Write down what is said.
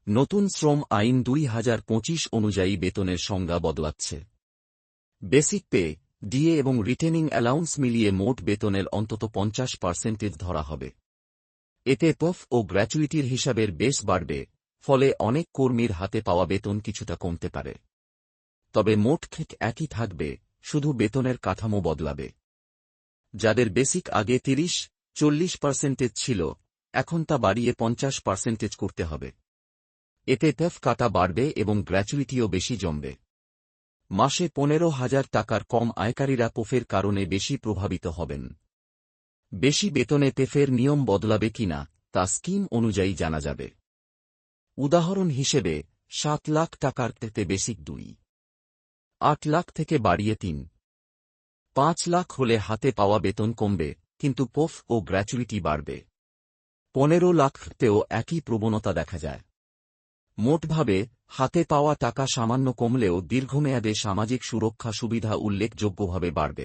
নতুন শ্রম আইন 2025 অনুযায়ী বেতনের সংজ্ঞা বদলাচ্ছে। বেসিক পে, ডিএ এবং রিটেনিং অ্যালাউন্স মিলিয়ে মোট বেতনের অন্তত 50% ধরা হবে। এতে পফ ও গ্র্যাচুইটির হিসাবের বেশ বাড়বে, ফলে অনেক কর্মীর হাতে পাওয়া বেতন কিছুটা কমতে পারে। তবে মোট ঠিক একই থাকবে, শুধু বেতনের কাঠামো বদলাবে। যাদের বেসিক আগে 30-40% ছিল, এখন তা বাড়িয়ে 50% করতে হবে। এতে পফ কাটা বাড়বে এবং গ্র্যাচুইটিও বেশি জমবে। মাসে 15,000 টাকার কম আয়কারীরা পফের কারণে বেশি প্রভাবিত হবেন। বেশি বেতনে পেফের নিয়ম বদলাবে কিনা তা স্কিম অনুযায়ী জানা যাবে। উদাহরণ হিসেবে 7 লাখ টাকার পেতে বেসিক 2.8 লাখ থেকে বাড়িয়ে 3.5 লাখ হলে হাতে পাওয়া বেতন কমবে, কিন্তু পফ ও গ্র্যাচুইটি বাড়বে। 15 লাখতেও একই প্রবণতা দেখা যায়। মোটভাবে হাতে পাওয়া টাকা সামান্য কমলেও দীর্ঘমেয়াদে সামাজিক সুরক্ষা সুবিধা উল্লেখযোগ্যভাবে বাড়বে।